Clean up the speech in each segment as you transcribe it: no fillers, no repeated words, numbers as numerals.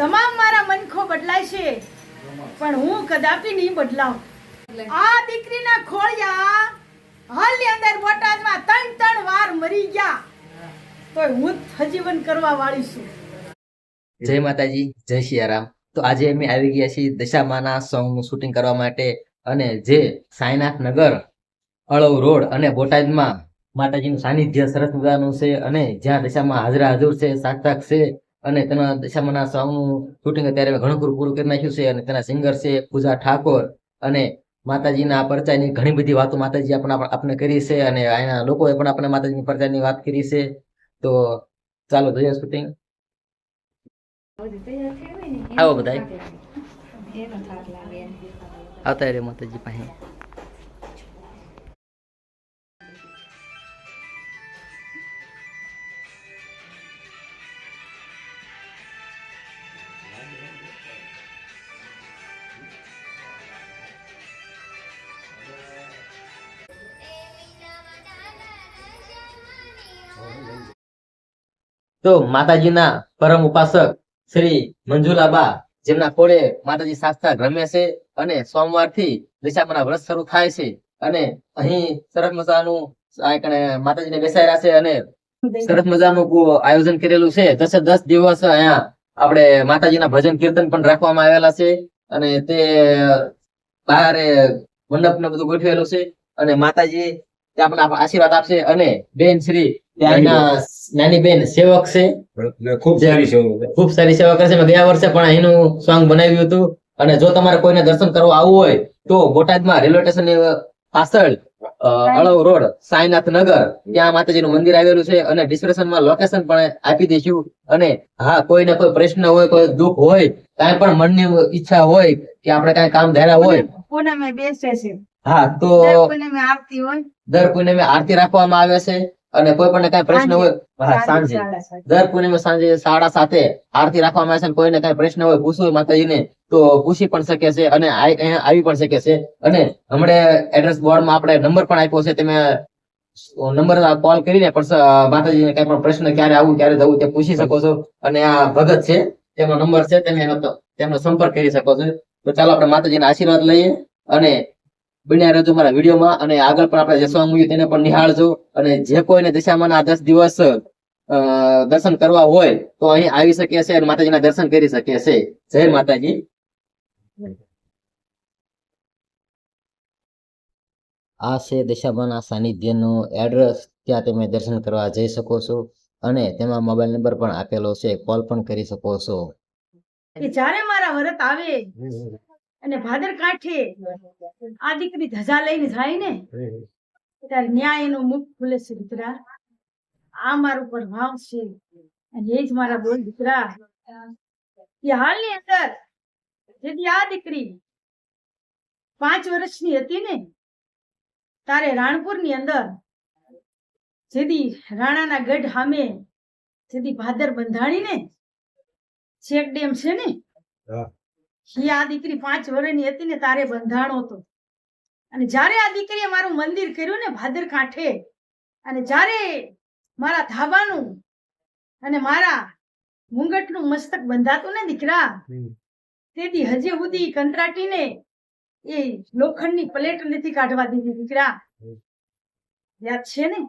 તમામ મારા મનખો બદલાય છે પણ હું કદાપી નહીં બદલાવ. આ દીકરીના ખોળિયા હાલની અંદર બોટાદમાં 3 વાર મરી ગયા તો હું સજીવન કરવા વાળી છું. જય માતાજી, જય સિયારામ. તો આજે અમે આવી ગયા છીએ દશામાના સોંગનું શૂટિંગ કરવા માટે, અને જે સાંઈનાથ નગર, અળવ રોડ અને બોટાદમાં માતાજીનું સાનિધ્ય સરસ મજાનું છે, અને જ્યાં દશામાં હાજરા હાજર છે, સાક્ષાત છે, અને તેના દશામાના સોંગનું શૂટિંગ અત્યારે ઘણું પૂરું કરી નાખ્યું છે. અને તેના સિંગર છે પૂજા ઠાકોર, અને માતાજીના પરચાની ઘણી બધી વાતો માતાજી આપણે કરી છે, અને અહીંના લોકોએ પણ આપણે માતાજીની પરચાની વાત કરી છે. તો ચાલો જોઈએ શૂટિંગ. આવો બધાય આવતા રે માતાજી પાસે. તો માતાજીના પરમ ઉપાસક શ્રી મંજુલાબા, જેમના ખોળે માતાજી સાક્ષાત રમે છે, અને સોમવારથી દશામાના વ્રત શરૂ થાય છે, અને અહીં સરસ મજાનું માતાજીને બેસાડ્યા છે, અને સરસ મજાનું આયોજન કરેલું છે. 10 દિવસ અહીંયા આપણે માતાજીના ભજન કીર્તન પણ રાખવામાં આવેલા છે, અને તે બહાર મંડપ ને બધું ગોઠવેલું છે, અને માતાજી આપણને આશીર્વાદ આપશે. અને બેન શ્રી નાની બેન સેવક છે, ખૂબ સારી સેવા કરે છે. મેં ગયા વર્ષે પણ અહીંનું સોંગ બનાવ્યું હતું. અને જો તમારે કોઈને દર્શન કરવા આવવું હોય તો બોટાદમાં રેલવે સ્ટેશન પાછળ અળવ રોડ સાંઈનાથ નગર, ત્યાં માતાજીનું મંદિર આવેલું છે, અને ડિસ્ક્રિપ્શનમાં લોકેશન પણ આપી દઈશું. અને હા, કોઈને કોઈ પ્રશ્ન હોય, કોઈ દુઃખ હોય, કાંઈ પણ મનની ઈચ્છા હોય કે આપણે કાંઈ કામ ધાર્યા હોય, પૂનમે બેસે છે, હા, તો પૂનમે આરતી હોય, દર પૂનમે આરતી રાખવામાં આવે છે. અને કોઈ પણ કઈ પ્રશ્ન હોય, સાંજે દર પૂનમે સાંજે 7:30 આરતી રાખવામાં આવે છે. કોઈને કઈ પ્રશ્ન હોય, પૂછવું હોય માતાજીને, તો પૂછી પણ શકે છે, અને આવી પણ શકે છે. અને હમણાં એડ્રેસ બોર્ડમાં આપણે નંબર પણ આપ્યો છે, તમે નંબર કોલ કરીને પણ માતાજીને કઈ પણ પ્રશ્ન ક્યારે આવું ક્યારે જવું તે પૂછી શકો છો. અને આ ભગત છે, તેમનો નંબર છે, તમે તેમનો સંપર્ક કરી શકો છો. તો ચાલો આપણે માતાજીના આશીર્વાદ લઈએ, અને બન્યા રહેજો મારા વિડીયોમાં. અને આગળ પણ આપણે જે સોંગ મૂક્યું તેને પણ નિહાળજો. અને જે કોઈને દશામાના 10 દિવસ દર્શન કરવા હોય તો અહીં આવી શકે છે, અને માતાજીના દર્શન કરી શકે છે. જય માતાજી. આ છે દશામાના સાનિધ્યનું એડ્રેસ, ત્યાં તમે દર્શન કરવા જઈ શકો છો, અને તેમાં મોબાઈલ નંબર પણ આપેલો છે, કોલ પણ કરી શકો છો. કે જ્યારે મારા વરત આવે અને ભાદર કાંઠે આ દીકરી ધજા લઈને જાય ને, ત્યારે ન્યાય એનું મુખ ખુલે છે. દીકરા, આ મારું પ્રભાવ છે, અને એ જ મારા બોલ. દીકરા, એ હાલની અંદર જેથી આ દીકરી 5 વર્ષની હતી ને, તારે રાણપુરની અંદર જેથી રાણાના ગઢ સામે જેથી ભાદર બંધાણી ને ચેક ડેમ છે ને, આ દીકરી 5 વર્ષની હતી ને, તારે બંધાણો હતો. અને જ્યારે આ દીકરીએ મારું મંદિર કર્યું ને ભાદર કાંઠે, અને જ્યારે મારા ધાબાનું અને મારા મુંગટનું મસ્તક બંધાતું ને દીકરા, તેથી હજી સુધી કંત્રાટીને એ લોખંડની પ્લેટ નથી કાઢવા દીધી. દીકરા, યાદ છે ને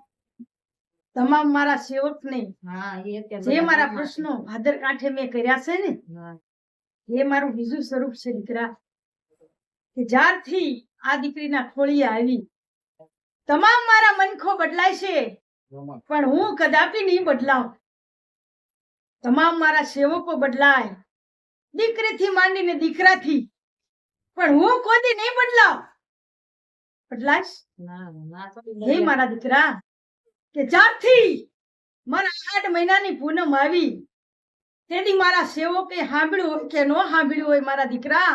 તમામ મારા સેવકને જે મારા પ્રશ્નો ભાદર કાંઠે મેં કર્યા છે ને, એ મારું બીજું સ્વરૂપ છે. દીકરા, કે જ્યારથી આ દીકરીના ખોળીએ આવી, તમામ મારા મનખો બદલાય છે પણ હું કદાપી નહીં બદલાવ. તમામ મારા સેવકો બદલાય, દીકરીથી માંડીને દીકરાથી, પણ હું કોઈ નહીં બદલાવ. બદલાશ હે મારા દીકરા, કે જ્યારથી મારા 8 મહિનાની પૂનમ આવી, તેથી મારા સેવકે સાંભળ્યું હોય કે ન સાંભળ્યું હોય મારા દીકરા,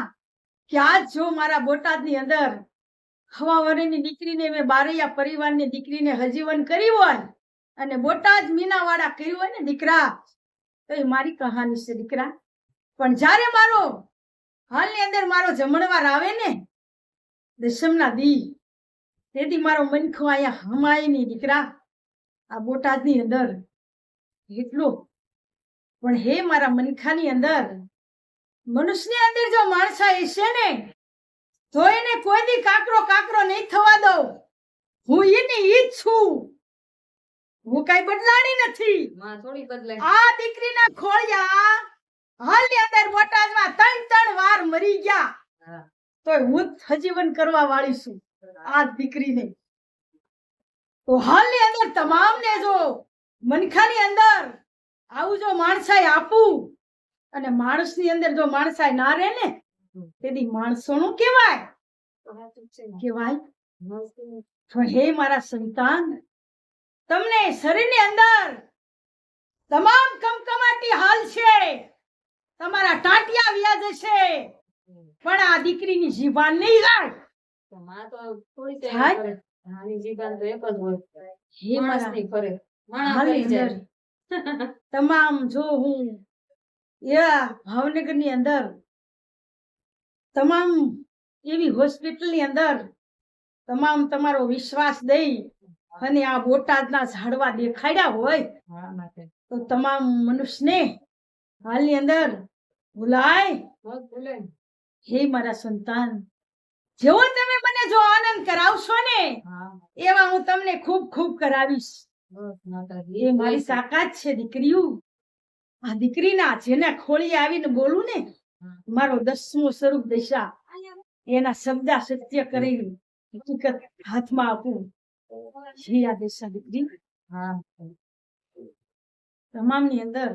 કે આજ જો મારા બોટાદની અંદર હવાવરીની દીકરીને મેં બારૈયા પરિવારની દીકરીને હજીવન કરી હોય, અને બોટાદ મીનાવાળા કર્યું હોય ને દીકરા, તો એ મારી કહાની છે. દીકરા, પણ જ્યારે મારો હાલની અંદર મારો જમણવાર આવે ને દશમના દી, તેથી મારો મનખો અહીંયા હમાય નહીં. દીકરા, આ બોટાદની અંદર એટલો પણ હે મારા મનખાની અંદર મનુષ્યની અંદર જો માણસાઈ છે ને તો એને કોઈ દી કાકરો કાકરો નહીં થવા દઉં. હું એની ઈ જ છું. હું કઈ બદલાણી નથી. માં થોડી બદલાય. આ દીકરીના ખોળિયા હાલની અંદર બોટાદમાં 3 વાર મરી ગયા હા. તોય હું જ સજીવન કરવા વાળી છું આ દીકરીને. તો હાલની અંદર તમામને જો મનખાની અંદર આવું જો માણસાઈ આપું અને માણસની અંદર જો માણસાઈ ના રહે ને તેથી માણસોનું કહેવાય તો સાચું જ છે ને. કહેવાય. માણસનું તો હે મારા સંતાન, તમને શરીરની અંદર તમામ કમકમાટી હાલ છે, તમારા ટાંટિયા વ્યાજ છે, પણ આ દીકરીની જીભાન નહીં જાય. તો માં તો થોડી સેવા થાય? કરે. આની જીભાન તો એક જ હોય. હે મારા માણસની ફરે. માણસ હાલની ફરી જાય. અંદર તમામ જો હું ભાવનગરની અંદર તમામ એવી હોસ્પિટલની અંદર તમામ તમારો વિશ્વાસ દઈ અને આ બોટાદના ઝાડવા દેખાડ્યા હોય હા, માતે. તો તમામ મનુષ્યને હાલની અંદર ભૂલાય. બહુ ભૂલે ને. હે મારા સંતાન, જેવો તમે મને જો આનંદ કરાવશો ને હા, એવા હું તમને ખૂબ ખૂબ કરાવીશ. બસ માતાજી. એ મારી તાકાત છે દીકરીઓ. આ દીકરીના જેના ખોળી આવીને બોલું ને મારો 10મો સ્વરૂપ દશા એના શબ્દા સત્ય કરી હકીકત હાથમાં આપું. છે આ દશા દીકરી. હા. તમામની અંદર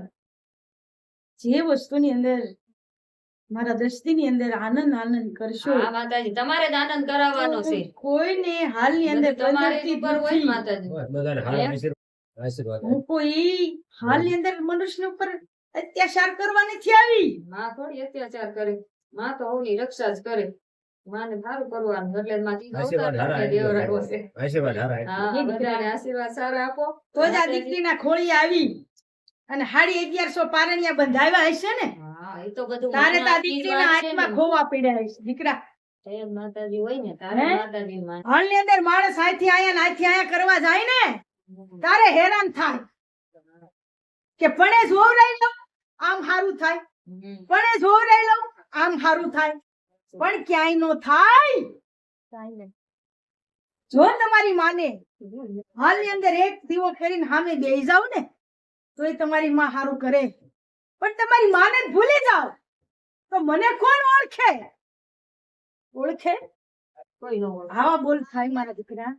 જે વસ્તુની અંદર મારા દ્રષ્ટિની અંદર આનંદ આનંદ કરશો. હા, માતાજી તમારે જ આનંદ કરાવવાનો છે. કોઈને હાલની અંદર બધું તમારે કંદરથી ઉપર હોય ને નથી. માતાજી. બધાને હારા આશીર્વાદ હું કોઈ હાલની અંદર મનુષ્ય ઉપર અત્યાચાર કરવા નથી આવી. માં થોડી અત્યાચાર કરે. માં તો ઓલી રક્ષા જ કરે. માને સારું કરવાનું એટલે માં તીજો આશીર્વાદ અવતાર હારા તમને દેવરાયો છે. આશીર્વાદ હારા હા, એ દીકરા. બધાને આશીર્વાદ સારા આપો. તો જ આ દીકરીના ખોળી આવી અને 1150 પારણિયા બંધાવ્યા હશે ને હા, એ તો બધું તારે મનમાં તા ઈ દીકરીના વાત છે ને. હાથમાં ખોવા પડ્યા હશે. દીકરા એ માતાજી હોય ને તારે હે? માતાજી માં. હાલની અંદર માણસ આથી આયા કરવા જાય ને તારે હેરાન થાય કે પણ જોવરાઈ લો આમ હારું થાય, હમ. પણ જોવરાઈ લો આમ હારું થાય, પણ ક્યાંય નો થાય. કાંઈ નહીં. જો તમારી માને હાલની અંદર એક દીવો કરીને સામે બેસી જાવ ને તો એ તમારી માં હારું કરે, પણ તમારી માને જ ભૂલી જાવ તો મને કોણ ઓળખે? ઓળખે? કોઈ ન હોય. આવા બોલ થાય મારા દીકરા.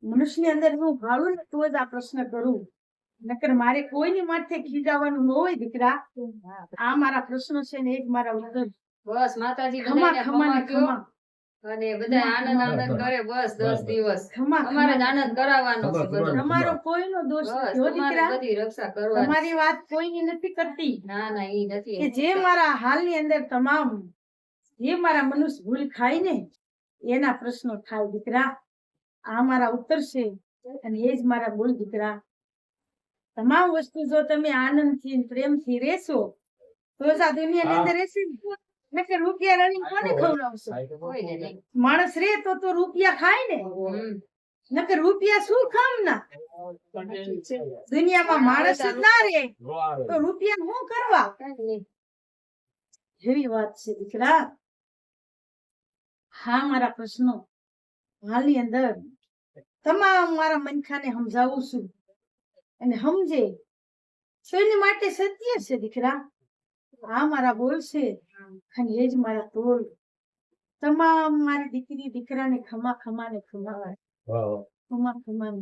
મનુષ્યની અંદર હું ભાળું ને તો જ આ પ્રશ્ન કરું, નકર મારે કોઈની માથે ખીજાવાનું ન હોય દીકરા. આ મારા પ્રશ્નો છે ને એક મારા ઉત્તર. બસ માતાજી ખમા બધાને ખમા ને ખમા કહો ખમા અને બધા આનંદ આનંદ કરે. બસ 10 દિવસ ખમા અમારે જ ખમા. આનંદ કરાવવાનો છે બધો. તમારો કોઈનો દોષ બસ નથી હો તમારે દીકરા. બધી રક્ષા કરવાની. તમારી વાત કોઈની નથી કરતી. ના ના ઈ નથી. કે જે મારા હાલની અંદર તમામ જે મારા મનુષ્ય ભૂલ ખાય ને એના પ્રશ્નો થાય દીકરા. આ મારા ઉત્તર છે અને એ જ મારા બોલ દીકરા. તમામ વસ્તુ જો તમે આનંદથી ને પ્રેમથી રહેશો તો જ આ દુનિયાની અંદર રહેશે ને. નકર રૂપિયા રણી કોને ખવડાવશો? કોઈને નહીં. માણસ રે તો રૂપિયા ખાય ને, હમ. નકર રૂપિયા શું કામ ના? દુનિયામાં માણસ જ ના રે તો રૂપિયા શું કરવા? કાંઈ નહીં. એવી વાત છે દીકરા. હા મારા પ્રશ્નો હાલની અંદર તમામ મારા મનખાને સમજાવું છું અને સમજે કોઈની માટે સત્ય છે દીકરા. આ મારા બોલ છે અને એ જ મારા તોલ. તમામ મારી દીકરી દીકરાને ખમા ખમા ને ખમા વાહ વાહ. ખમા ખમા ને